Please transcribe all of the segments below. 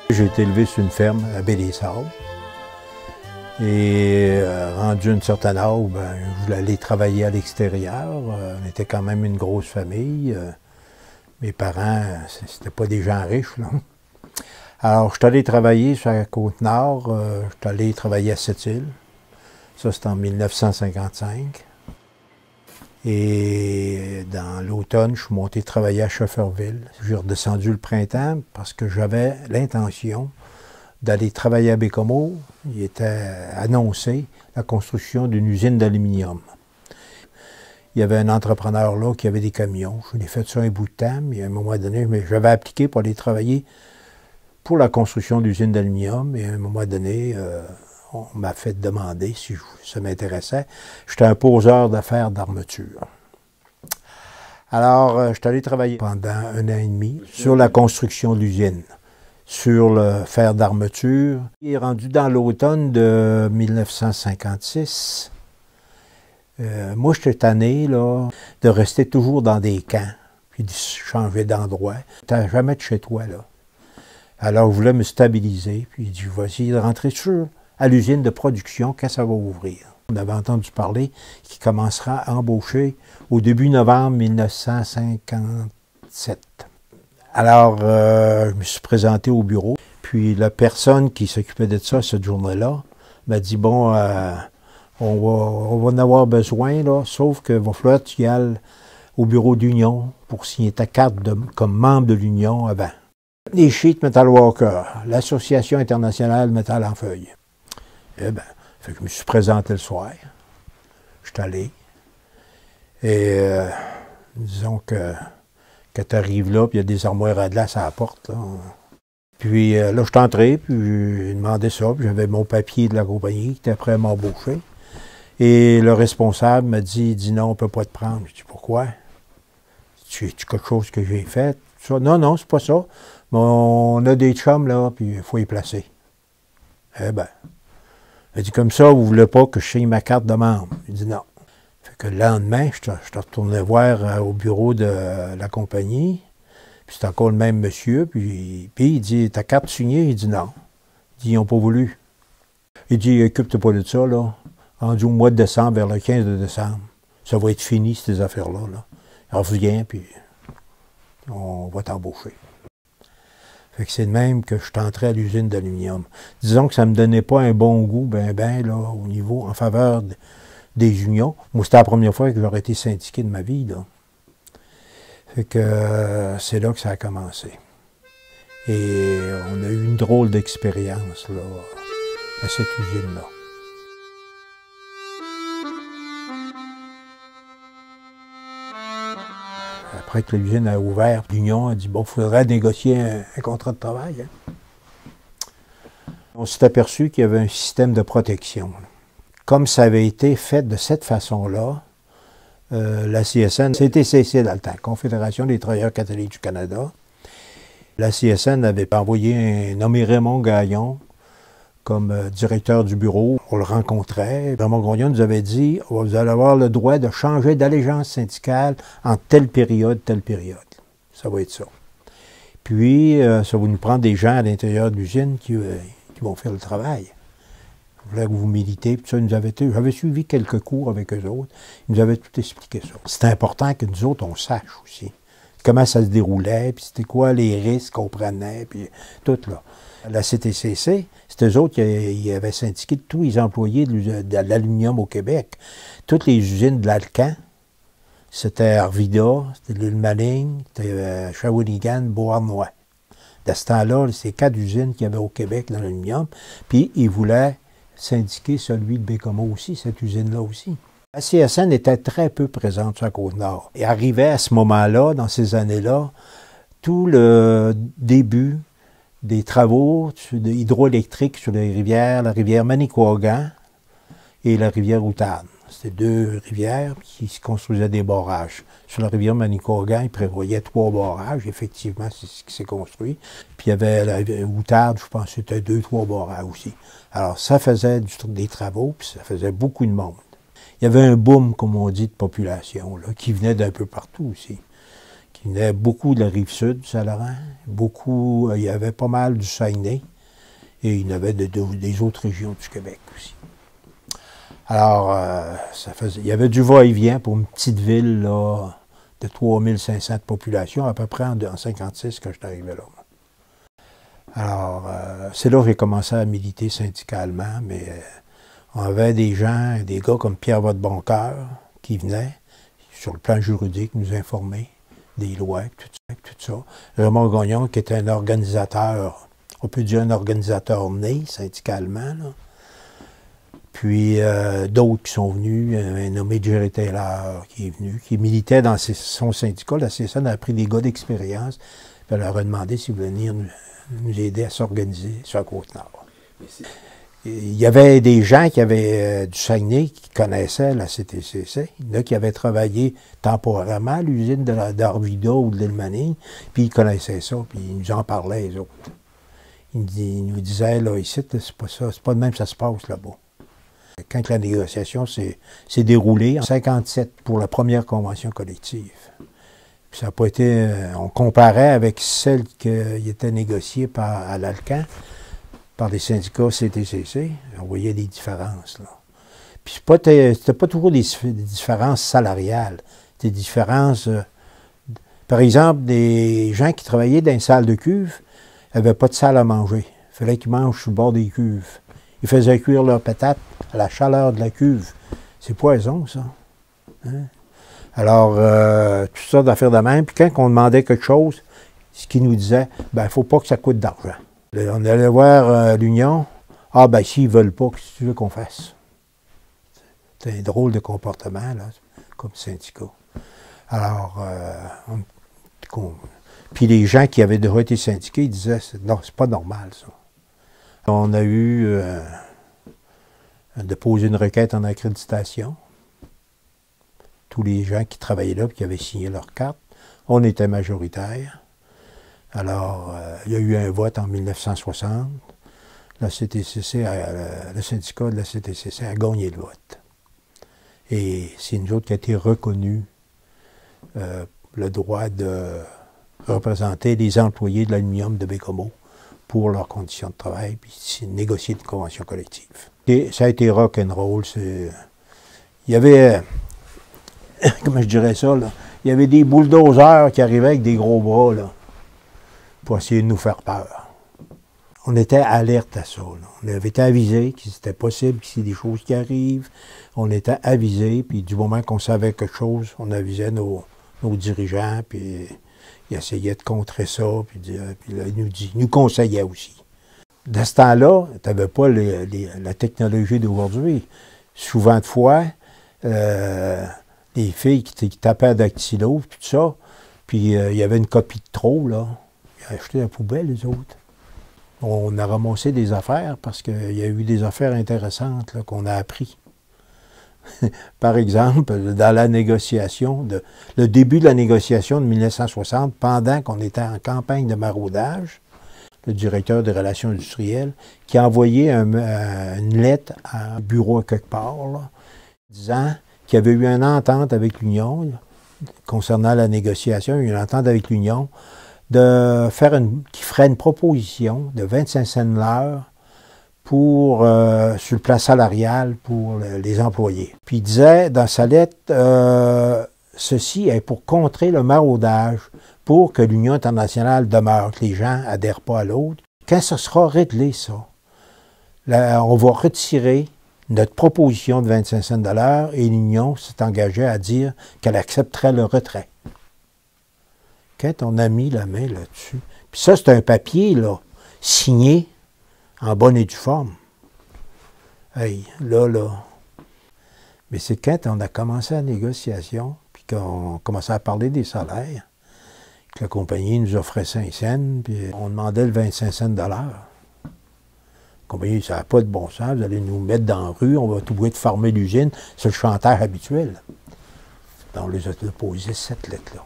J'ai été élevé sur une ferme à Baie-des-Sables. Et rendu à un certain âge, ben, je voulais aller travailler à l'extérieur. On était quand même une grosse famille. Mes parents, c'était pas des gens riches, là. Alors, je suis allé travailler sur la Côte-Nord. Je suis allé travailler à Sept-Îles. Ça, c'était en 1955. Et dans l'automne, je suis monté travailler à Schefferville. J'ai redescendu le printemps parce que j'avais l'intention d'aller travailler à Bécomo. Il était annoncé la construction d'une usine d'aluminium. Il y avait un entrepreneur là qui avait des camions. Je l'ai fait ça un bout de temps, mais à un moment donné, j'avais appliqué pour aller travailler pour la construction de l'usine d'aluminium. Et à un moment donné, on m'a fait demander si ça m'intéressait. J'étais un poseur d'affaires d'armature. Alors, je suis allé travailler pendant 1 an et demi sur la construction de l'usine, sur le fer d'armature. Il est rendu dans l'automne de 1956. Moi, j'étais tanné là, de rester toujours dans des camps, puis de changer d'endroit. Tu n'as jamais de chez toi, là. Alors, je voulais me stabiliser, puis je vais essayer de rentrer à l'usine de production quand ça va ouvrir. On avait entendu parler qu'il commencera à embaucher au début novembre 1957. Alors, je me suis présenté au bureau, puis la personne qui s'occupait de ça cette journée-là m'a dit, bon, on va en avoir besoin, là, sauf qu'il va falloir que tu y ailles au bureau d'union pour signer ta carte comme membre de l'union avant. Les Sheet Metal Workers, l'Association internationale Métal en feuille. Eh bien, je me suis présenté le soir. Je suis allé. Et disons que quand tu arrives là, puis il y a des armoires à glace à la porte. Là, puis là, je suis entré, puis j'ai demandé ça, puis j'avais mon papier de la compagnie qui était prêt à m'embaucher. Et le responsable m'a dit, non, on ne peut pas te prendre. Je dis, pourquoi? Tu quelque chose que j'ai fait? Ça? Non, non, c'est pas ça. Mais on a des chums, là, puis il faut y placer. Eh bien. Il dit, comme ça, vous ne voulez pas que je signe ma carte de membre? Il dit non. Fait que le lendemain, je suis retourné voir au bureau de la compagnie, puis c'est encore le même monsieur, puis il dit, ta carte signée? Il dit non. Il dit, ils n'ont pas voulu. Il dit, occupe-toi pas de ça, là. Rendu au mois de décembre, vers le 15 de décembre, ça va être fini, ces affaires-là. Là. Reviens, puis on va t'embaucher. Fait que c'est de même que je suis entré à l'usine d'aluminium. Disons que ça ne me donnait pas un bon goût, là, au niveau, en faveur des unions. Moi, c'était la première fois que j'aurais été syndiqué de ma vie, là. Fait que c'est là que ça a commencé. Et on a eu une drôle d'expérience, là, à cette usine-là. après que l'usine a ouvert, l'Union a dit, bon, il faudrait négocier un contrat de travail. Hein. On s'est aperçu qu'il y avait un système de protection. Comme ça avait été fait de cette façon-là, la CSN, CTCC dans le temps, Confédération des travailleurs catholiques du Canada. La CSN avait envoyé nommé Raymond Gagnon comme directeur du bureau. On le rencontrait. Raymond Gagnon nous avait dit, vous allez avoir le droit de changer d'allégeance syndicale en telle période, telle période. Ça va être ça. Puis, ça va nous prendre des gens à l'intérieur de l'usine qui vont faire le travail. Je voulais que vous militez, puis ça, j'avais suivi quelques cours avec eux autres. Ils nous avaient tout expliqué ça. C'est important que nous autres, on sache aussi comment ça se déroulait, puis c'était quoi les risques qu'on prenait, puis tout là. La CTCC, c'était eux autres qui avaient syndiqué tous les employés de l'aluminium au Québec. Toutes les usines de l'Alcan, c'était Arvida, c'était l'île Maligne, c'était Shawinigan, Beauharnois. De ce temps-là, c'est 4 usines qu'il y avait au Québec dans l'aluminium, puis ils voulaient syndiquer celui de Bécomo aussi, cette usine-là aussi. La CSN était très peu présente sur la Côte-Nord. Et arrivait à ce moment-là, dans ces années-là, tout le début des travaux hydroélectriques sur les rivières, la rivière Manicouagan et la rivière Outarde. C'était 2 rivières qui se construisaient des barrages. Sur la rivière Manicouagan, ils prévoyaient 3 barrages. Effectivement, c'est ce qui s'est construit. Puis il y avait la rivière Outarde, je pense que c'était 2-3 barrages aussi. Alors ça faisait des travaux, puis ça faisait beaucoup de monde. Il y avait un boom, comme on dit, de population, là, qui venait d'un peu partout aussi. Qui venait beaucoup de la Rive-Sud du Saint-Laurent, beaucoup, il y avait pas mal du Saguenay, et il y en avait des autres régions du Québec aussi. Alors, il y avait du va-et-vient pour une petite ville là, de 3500 de population, à peu près en 1956 quand je suis arrivé là. Alors, c'est là que j'ai commencé à militer syndicalement, mais on avait des gens, des gars comme Pierre Vaudeboncoeur qui venaient, sur le plan juridique, nous informer des lois, tout ça. Raymond Gagnon, qui était un organisateur, on peut dire un organisateur né syndicalement, là. Puis d'autres qui sont venus, un nommé Jerry Taylor qui est venu, qui militait dans son syndicat. La CSN a pris des gars d'expérience, puis elle leur a demandé s'ils voulaient venir nous aider à s'organiser sur la Côte-Nord. Il y avait des gens qui avaient du Saguenay qui connaissaient la CTCC. Il y en a qui avaient travaillé temporairement à l'usine d'Arvida ou de l'île Maligne, puis ils connaissaient ça, puis ils nous en parlaient, les autres. Ils nous disaient, là, ici, c'est pas ça, c'est pas de même que ça se passe là-bas. Quand la négociation s'est déroulée en 1957 pour la première convention collective. Puis ça n'a pas été. On comparait avec celle qui était négociée à l'Alcan par les syndicats CTCC. On voyait des différences, là. Puis c'était pas toujours des différences salariales. C'était des différences. Par exemple, des gens qui travaillaient dans une salle de cuve n'avaient pas de salle à manger. Il fallait qu'ils mangent sur le bord des cuves. Ils faisaient cuire leurs patates à la chaleur de la cuve. C'est poison, ça. Hein? Alors, tout ça d'affaires de même. Puis quand on demandait quelque chose, ce qu'ils nous disaient, ben, il ne faut pas que ça coûte d'argent. On allait voir l'Union. Ah, ben, s'ils ne veulent pas, qu'est-ce que tu veux qu'on fasse? C'est un drôle de comportement, là, comme syndicat. Alors, puis les gens qui avaient déjà été syndiqués, ils disaient, non, c'est pas normal, ça. On a eu déposé une requête en accréditation. Tous les gens qui travaillaient là et qui avaient signé leur carte, on était majoritaire. Alors, il y a eu un vote en 1960. Le syndicat de la CTCC a gagné le vote. Et c'est nous autres qui a été reconnus le droit de représenter les employés de l'aluminium de Bécomo pour leurs conditions de travail, puis négocier une convention collective. Et ça a été rock'n'roll. Il y avait, comment je dirais ça, là, il y avait des bulldozers qui arrivaient avec des gros bras, là, pour essayer de nous faire peur. On était alerte à ça, là. On avait été avisés que c'était possible qu'il y ait des choses qui arrivent. On était avisés, puis du moment qu'on savait quelque chose, on avisait nos dirigeants, puis ils essayaient de contrer ça, puis là, ils nous conseillaient aussi. De ce temps-là, tu n'avais pas la technologie d'aujourd'hui. Souvent de fois, les filles qui tapaient à dactylo, tout ça, Puis il y avait une copie de trop, là. Ils ont acheté la poubelle, les autres. On a ramassé des affaires parce qu'il y a eu des affaires intéressantes qu'on a appris. Par exemple, dans la négociation, le début de la négociation de 1960, pendant qu'on était en campagne de maraudage, le directeur des relations industrielles, qui a envoyé une lettre à un bureau à quelque part, là, disant qu'il y avait eu une entente avec l'Union concernant la négociation, une entente avec l'Union, qui ferait une proposition de 25 cents l'heure sur le plan salarial pour les employés. Puis il disait dans sa lettre, ceci est pour contrer le maraudage, pour que l'Union internationale demeure, que les gens n'adhèrent pas à l'autre. Quand ce sera réglé, ça, là, on va retirer notre proposition de 25 cents de l'heure et l'Union s'est engagée à dire qu'elle accepterait le retrait. Quand on a mis la main là-dessus, puis ça, c'est un papier, là, signé en bonne et due forme. Hey, là. Mais c'est quand on a commencé la négociation, puis qu'on commençait à parler des salaires, que la compagnie nous offrait 5 cents, puis on demandait le 25 cents de l'heure. La compagnie, ça n'a pas de bon sens, vous allez nous mettre dans la rue, on va tout de fermer l'usine, c'est le chanteur habituel. On les a posé cette lettre-là.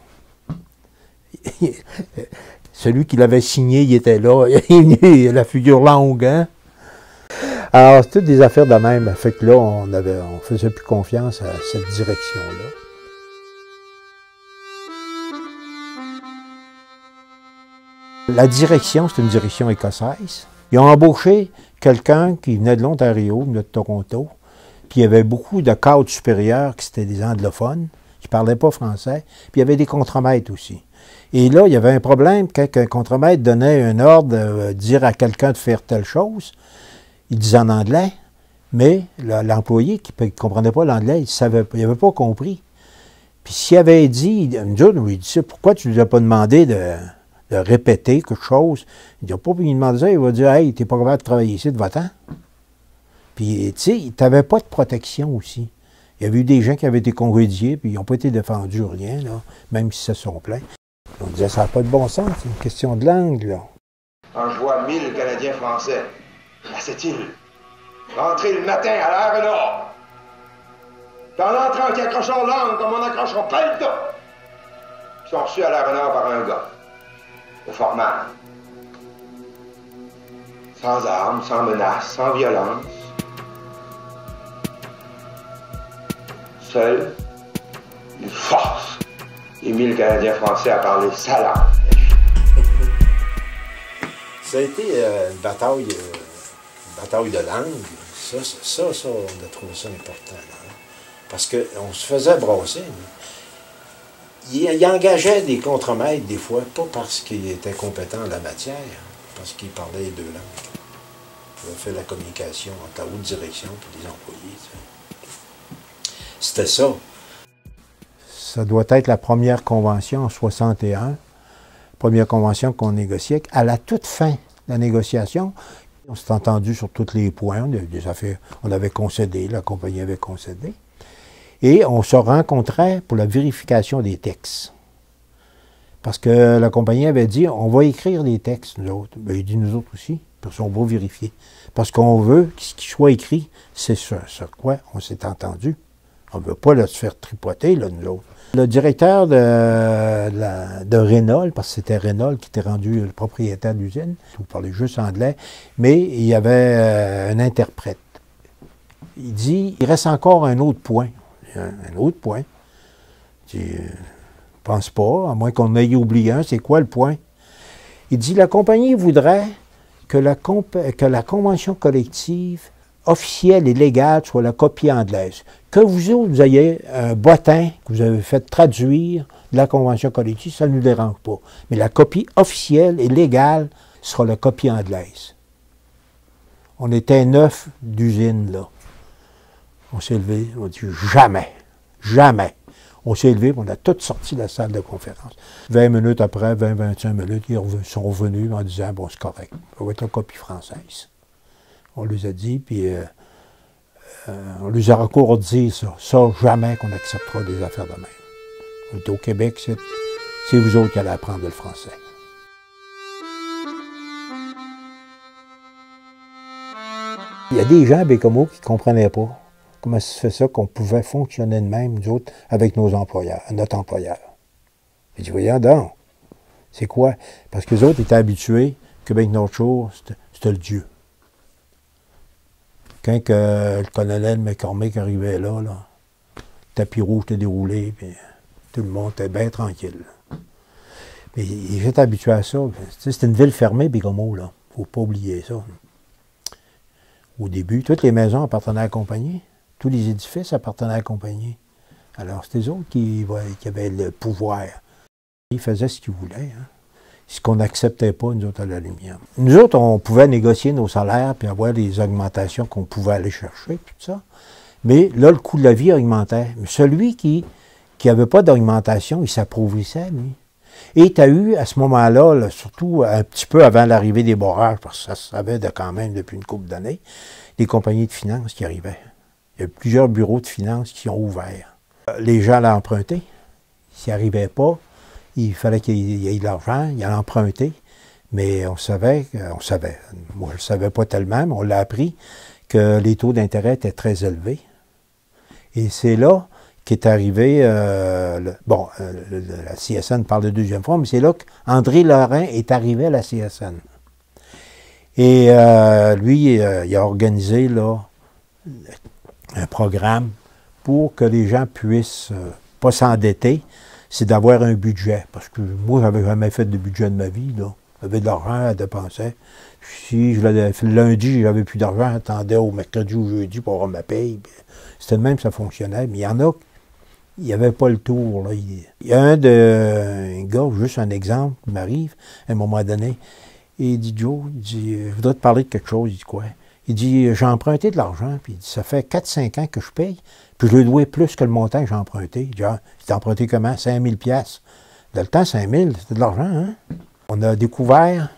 Celui qui l'avait signé, il était là. Il est la figure longue, hein? Alors, c'est toutes des affaires de même. Fait que là, on faisait plus confiance à cette direction-là. La direction, c'est une direction écossaise. Ils ont embauché quelqu'un qui venait de l'Ontario, venait de Toronto, puis il y avait beaucoup de cadres supérieurs qui étaient des anglophones, qui ne parlaient pas français, puis il y avait des contremaîtres aussi. Et là, il y avait un problème quand un contremaître donnait un ordre, dire à quelqu'un de faire telle chose, il disait en anglais, mais l'employé qui ne comprenait pas l'anglais, il n'avait pas compris. Puis s'il avait dit, nous autres, on lui dit, pourquoi tu ne lui as pas demandé de répéter quelque chose? Il n'a pas pu lui demander ça, il va dire, hey, tu n'es pas capable de travailler ici, va-t'en. Puis, tu sais, tu n'avais pas de protection aussi. Il y avait eu des gens qui avaient été congédiés, puis ils n'ont pas été défendus ou rien, là, même s'ils se sont plaints. On disait, ça n'a pas de bon sens, c'est une question de langue, là. Quand je vois 1000 Canadiens français à cette île, rentrer le matin à l'heure nord, dans l'entrant qui accrochent en langue comme on accroche en paletot, qui sont reçus à l'heure nord par un gars, au formal, sans armes, sans menaces, sans violence, seul, il force les 1000 Canadiens français à parler sa langue. Ça a été une bataille de langue. Ça, on a trouvé ça important. Là. Parce qu'on se faisait brasser. Il engageait des contremaîtres, des fois, pas parce qu'il était compétent en la matière, parce qu'il parlait les deux langues. Il avait fait la communication entre la haute direction et les employés. C'était ça. Ça doit être la première convention en 61. Première convention qu'on négociait. À la toute fin de la négociation, on s'est entendu sur tous les points. Des affaires, on avait concédé, la compagnie avait concédé. Et on se rencontrait pour la vérification des textes. Parce que la compagnie avait dit, on va écrire des textes, nous autres. Bien, il dit, nous autres aussi, parce qu'on va vérifier. Parce qu'on veut que ce qui soit écrit, c'est sur quoi on s'est entendu. On ne veut pas se faire tripoter, là, nous autres. Le directeur de Renault, parce que c'était Renault qui était rendu le propriétaire de l'usine, il parlait juste anglais, mais il y avait un interprète. Il dit, il reste encore un autre point. Un autre point. Je dis, pense pas, à moins qu'on ait oublié un, c'est quoi le point? Il dit, la compagnie voudrait que la convention collective officielle et légale soit la copie anglaise. Que vous ayez un bottin que vous avez fait traduire de la convention collective, ça ne nous dérange pas. Mais la copie officielle et légale sera la copie anglaise. On était 9 d'usine, là. On s'est levé, on a dit jamais, jamais. On s'est levé, on a tous sorti de la salle de conférence. 20 minutes après, 20-25 minutes, ils sont revenus en disant, bon, c'est correct, ça va être la copie française. On les a dit, puis on les a encore dit ça. Ça, jamais qu'on acceptera des affaires de même. On était au Québec, c'est vous autres qui allez apprendre le français. Il y a des gens à Bécomo qui ne comprenaient pas comment ça se fait ça qu'on pouvait fonctionner de même, nous autres, avec nos employeurs, notre employeur. J'ai dit, voyons donc, c'est quoi? Parce que les autres étaient habitués que Québec North Shore, c'était le Dieu. Quand le colonel McCormick arrivait là, le tapis rouge était déroulé, puis tout le monde était bien tranquille. Mais j'étais habitué à ça. C'était une ville fermée, Bécomo, là. Faut pas oublier ça. Au début, toutes les maisons appartenaient à la compagnie. Tous les édifices appartenaient à la compagnie. Alors, c'était eux autres qui avaient le pouvoir. Ils faisaient ce qu'ils voulaient. Hein. Ce qu'on n'acceptait pas, nous autres, à la lumière. Nous autres, on pouvait négocier nos salaires puis avoir les augmentations qu'on pouvait aller chercher, puis tout ça. Mais là, le coût de la vie augmentait. Mais celui qui n'avait pas d'augmentation, il s'appauvrissait, lui. Et tu as eu, à ce moment-là, là, surtout un petit peu avant l'arrivée des barrages, parce que ça se savait quand même depuis une couple d'années, des compagnies de finances qui arrivaient. Il y a plusieurs bureaux de finances qui ont ouvert. Les gens allaient emprunter. S'ils n'y arrivaient pas, il fallait qu'il y ait de l'argent, ils allaient emprunter. Mais on savait, moi je ne le savais pas tellement, mais on l'a appris, que les taux d'intérêt étaient très élevés. Et c'est là qu'est arrivé, la CSN parle de deuxième fois, mais c'est là qu'André Lorrain est arrivé à la CSN. Et lui, il a organisé là, un programme pour que les gens puissent pas s'endetter, c'est d'avoir un budget. Parce que moi, je n'avais jamais fait de budget de ma vie, là. J'avais de l'argent à dépenser. Si je l'avais fait le lundi, j'avais plus d'argent, j'attendais au mercredi ou jeudi pour avoir ma paye. C'était le même, ça fonctionnait. Mais il y en a, il n'y avait pas le tour. Là. Il y a un gars, juste un exemple, qui m'arrive, à un moment donné, et il dit, Joe, il dit, je voudrais te parler de quelque chose. Il dit, quoi? Il dit, j'ai emprunté de l'argent, puis il dit, ça fait 4-5 ans que je paye, puis je le dois plus que le montant que j'ai emprunté. Il dit, ah, t'as emprunté comment? 5 000 $. Dans le temps, 5 000, c'était de l'argent, hein? On a découvert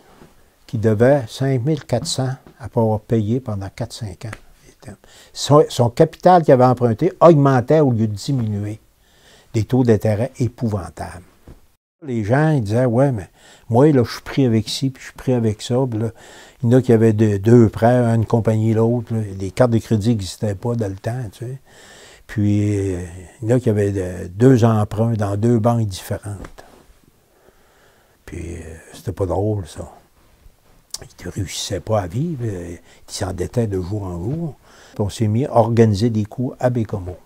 qu'il devait 5 400 à pas avoir payé pendant 4-5 ans. Son capital qu'il avait emprunté augmentait au lieu de diminuer. Des taux d'intérêt épouvantables. Les gens, ils disaient, ouais, mais moi, là, je suis pris avec ci, puis je suis pris avec ça. Puis là, il y en a qui avaient deux prêts, une compagnie et l'autre. Les cartes de crédit n'existaient pas dans le temps, tu sais. Puis, il y en a qui avaient 2 emprunts dans 2 banques différentes. Puis, c'était pas drôle, ça. Ils ne réussissaient pas à vivre. Ils s'endettaient de jour en jour. Puis, on s'est mis à organiser des cours à Bécomo.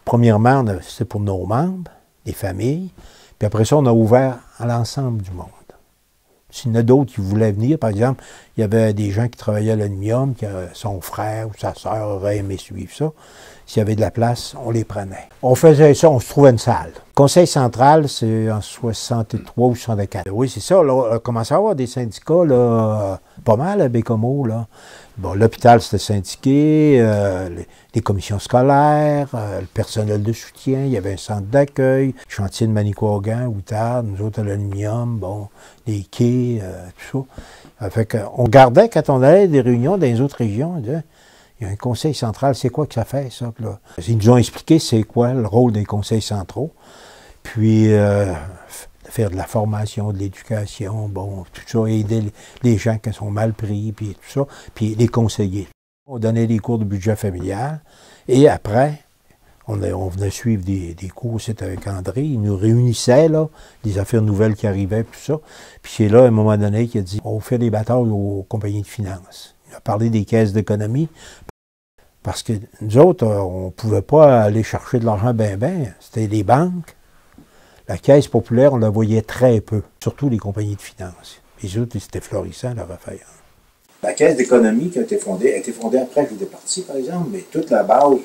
Premièrement, c'était pour nos membres, les familles. Puis après ça, on a ouvert à l'ensemble du monde. S'il y en a d'autres qui voulaient venir, par exemple, il y avait des gens qui travaillaient à l'aluminium, que son frère ou sa sœur aurait aimé suivre ça. S'il y avait de la place, on les prenait. On faisait ça, on se trouvait une salle. Le Conseil central, c'est en 63 ou 64. Oui, c'est ça. Là, on a commencé à avoir des syndicats, là, pas mal à Bécomo, là. Bon, l'hôpital, c'était syndiqué, les commissions scolaires, le personnel de soutien, il y avait un centre d'accueil, chantier de Manicouagan, Outarde, nous autres à l'aluminium, bon, les quais, tout ça. Fait qu'on gardait, quand on allait à des réunions dans les autres régions, on disait, il y a un conseil central, c'est quoi que ça fait, ça? Là? Ils nous ont expliqué c'est quoi le rôle des conseils centraux, puis faire de la formation, de l'éducation, bon, tout ça, aider les gens qui sont mal pris, puis tout ça, puis les conseiller. On donnait des cours de budget familial, et après, on venait suivre des cours aussi avec André, il nous réunissait, là, des affaires nouvelles qui arrivaient, tout ça, puis c'est là, à un moment donné, qu'il a dit, on fait des batailles aux compagnies de finances. Il a parlé des caisses d'économie, parce que nous autres, on ne pouvait pas aller chercher de l'argent ben, c'était les banques. La Caisse populaire, on la voyait très peu, surtout les compagnies de finances. Les autres, c'était florissant, leur affaire. La Caisse d'économie qui a été fondée après que j'étais parti, par exemple, mais toute la base,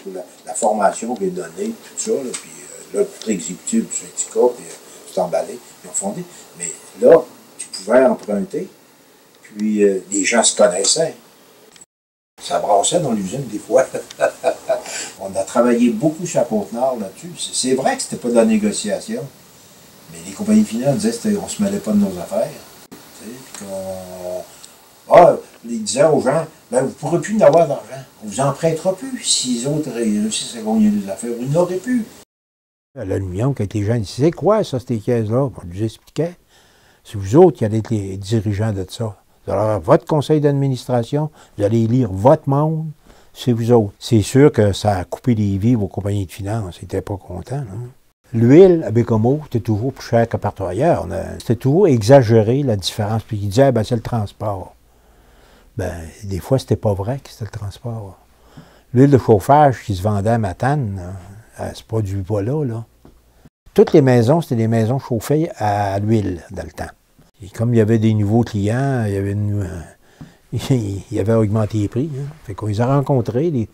la formation qui est donnée, tout ça, là, puis là, tout l'exécutif du syndicat, puis tout emballé, ils ont fondé. Mais là, tu pouvais emprunter, puis les gens se connaissaient. Ça brassait dans l'usine des fois. On a travaillé beaucoup sur la Côte-Nord là-dessus. C'est vrai que c'était pas de la négociation. Mais les compagnies de finances disaient qu'on ne se mêlait pas de nos affaires. Ils disaient aux gens, ben, vous ne pourrez plus n'avoir d'argent. On ne vous en prêtera plus. Si les autres réussissent à gagner des affaires, vous n'aurez plus. À l'aluminium, quand les gens disaient, c'est quoi ça, ces caisses-là? On nous expliquait. C'est vous autres qui allez être les dirigeants de ça. Vous allez avoir votre conseil d'administration, vous allez lire votre monde, c'est vous autres. C'est sûr que ça a coupé les vies aux compagnies de finances. Ils n'étaient pas contents. L'huile à Bécomo, c'était toujours plus cher que partout ailleurs. C'était toujours exagéré, la différence. Puis ils disaient, c'est le transport. Des fois, c'était pas vrai que c'était le transport. L'huile de chauffage qui se vendait à Matane, elle se produit pas là. Toutes les maisons, c'était des maisons chauffées à l'huile dans le temps. Et comme il y avait des nouveaux clients, il avait augmenté les prix. Fait qu'on les a rencontrés. Il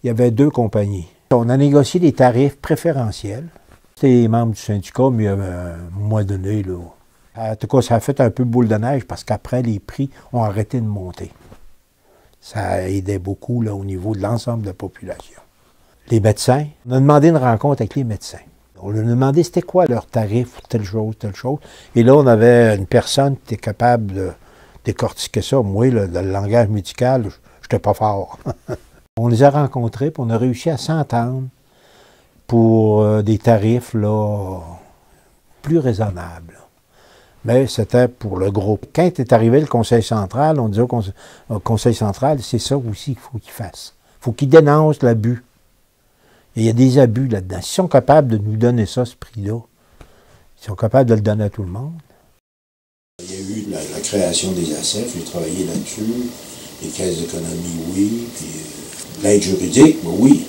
y avait 2 compagnies. On a négocié des tarifs préférentiels. C'était les membres du syndicat, mais à un moment donné, là, en tout cas, ça a fait un peu boule de neige parce qu'après, les prix ont arrêté de monter. Ça aidait beaucoup là, au niveau de l'ensemble de la population. Les médecins, on a demandé une rencontre avec les médecins. On leur a demandé c'était quoi leur tarif pour telle chose. Et là, on avait une personne qui était capable de décortiquer ça. Moi, là, dans le langage médical, je n'étais pas fort. On les a rencontrés, puis on a réussi à s'entendre pour des tarifs là, plus raisonnables. Mais c'était pour le groupe. Quand est arrivé le Conseil central, on disait au Conseil central, c'est ça aussi qu'il faut qu'il fasse. Il faut qu'il dénonce l'abus. Et il y a des abus là-dedans. S'ils sont capables de nous donner ça, ce prix-là, ils sont capables de le donner à tout le monde. Il y a eu la création des ACEF, j'ai travaillé là-dessus, les caisses d'économie, oui, puis l'aide juridique, oui.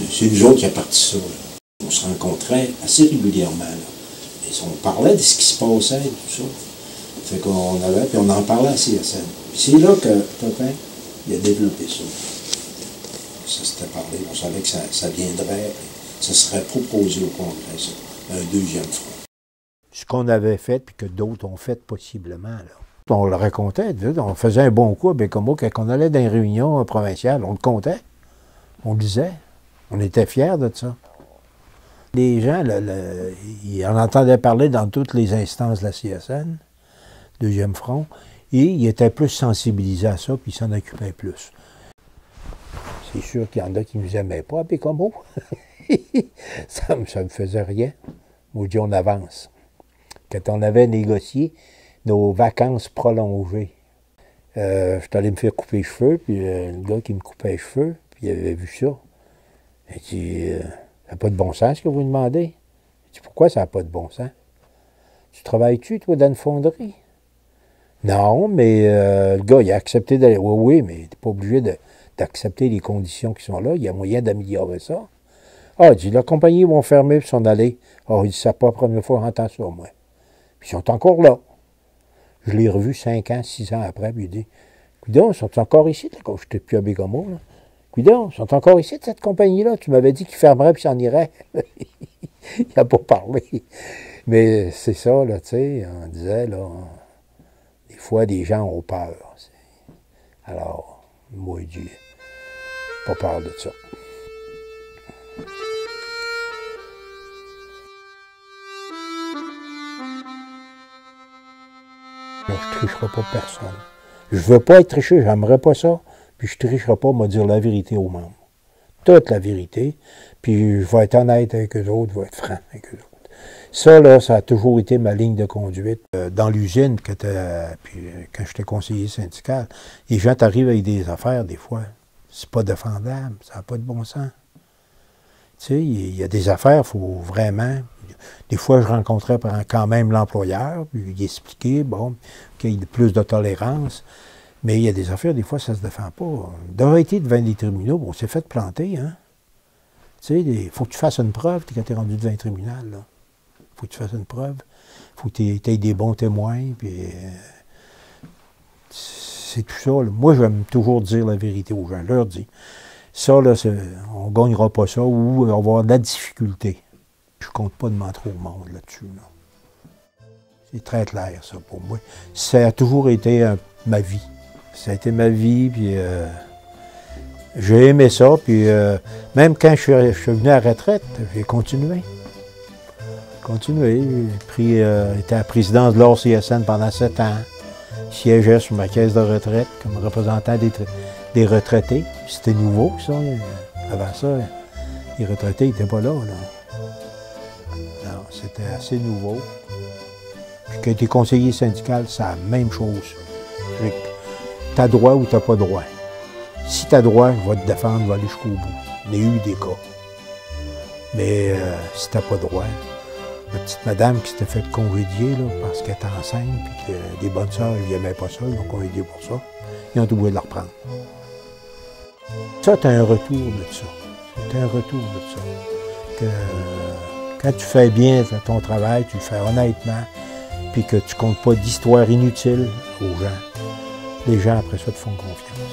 C'est nous autres qui a parti ça. Là. On se rencontrait assez régulièrement. Là. Et on parlait de ce qui se passait et tout ça. Fait qu'on avait, puis on en parlait à CSN. Puis c'est là que Pépin, il a développé ça. Ça s'était parlé, on savait que ça viendrait, ça serait proposé au Congrès, ça, un 2e front. Ce qu'on avait fait, puis que d'autres ont fait possiblement, là. On le racontait, on faisait un bon coup à Bécomo, quand on allait dans les réunions provinciales, on le comptait, on le disait, on était fiers de ça. Les gens, ils en entendaient parler dans toutes les instances de la CSN, 2e front, et ils étaient plus sensibilisés à ça, puis ils s'en occupaient plus. C'est sûr qu'il y en a qui ne nous aimaient pas à Bécomo. ça me faisait rien. Moi, je dis, on avance. Quand on avait négocié nos vacances prolongées, je suis allé me faire couper les cheveux, puis le gars qui me coupait les cheveux, puis il avait vu ça. Il dit, ça n'a pas de bon sens ce que vous demandez. Je dis, pourquoi ça n'a pas de bon sens? Tu travailles-tu, toi, dans une fonderie? Non, mais le gars, il a accepté d'aller. Oui, mais tu n'es pas obligé d'accepter les conditions qui sont là. Il y a moyen d'améliorer ça. Ah, il dit, la compagnie vont fermer puis s'en aller. Ah, il dit, c'est pas la première fois que j'entends ça, moi. Puis ils sont encore là. Je l'ai revu 5 ans, 6 ans après, puis il dit, coudonc, ils sont encore ici, là, quand je n'étais plus à Bécomo, là. Coudonc, ils sont encore ici, de cette compagnie-là. Tu m'avais dit qu'ils fermeraient puis s'en iraient. Il n'a pas parlé. Mais c'est ça, là, tu sais, on disait, là, des fois, des gens ont peur. Alors, moi, je dis, pas peur de ça. Je ne tricherai pas personne. Je ne veux pas être triché, j'aimerais pas ça. Puis je ne tricherai pas, me dire la vérité aux membres. Toute la vérité. Puis je vais être honnête avec eux autres, je vais être franc avec eux autres. Ça, là, ça a toujours été ma ligne de conduite. Dans l'usine, puis quand j'étais conseiller syndical, les gens t'arrivent avec des affaires, des fois. C'est pas défendable, ça n'a pas de bon sens. Tu sais, il y a des affaires, il faut vraiment... Des fois, je rencontrais quand même l'employeur, puis lui expliquer, bon, qu'il y ait plus de tolérance. Mais il y a des affaires, des fois, ça ne se défend pas. D'avoir été devant les tribunaux, on s'est fait planter, hein. Tu sais, il faut que tu fasses une preuve quand tu es rendu devant un tribunal, là. Il faut que tu fasses une preuve. Il faut que tu aies des bons témoins, puis... c'est tout ça, là. Moi, j'aime toujours dire la vérité aux gens. Je leur dis, ça, là, on ne gagnera pas ça, ou on va avoir de la difficulté. Je ne compte pas de mentir au monde là-dessus, là. C'est très clair, ça, pour moi. Ça a toujours été ma vie. Ça a été ma vie, puis j'ai aimé ça, puis même quand je suis venu à la retraite, j'ai continué. J'ai été à la présidence de l'ORCSN pendant 7 ans. Je siégeais sur ma caisse de retraite comme représentant des retraités. C'était nouveau, ça. Avant ça, les retraités n'étaient pas là. c'était assez nouveau. Puis quand tu es conseiller syndical, c'est la même chose. Tu as droit ou tu n'as pas droit. Si tu as droit, va te défendre, va aller jusqu'au bout. Il y a eu des cas. Mais si tu n'as pas droit, la petite madame qui s'était fait congédier là, parce qu'elle était enceinte, puis que des bonnes sœurs, ils n'aimaient pas ça, ils ont congédié pour ça. Ils ont été obligés de la reprendre. Ça, tu as un retour de ça. Tu as un retour de ça. Que, quand tu fais bien ton travail, tu le fais honnêtement, puis que tu ne comptes pas d'histoires inutiles aux gens, les gens après ça te font confiance.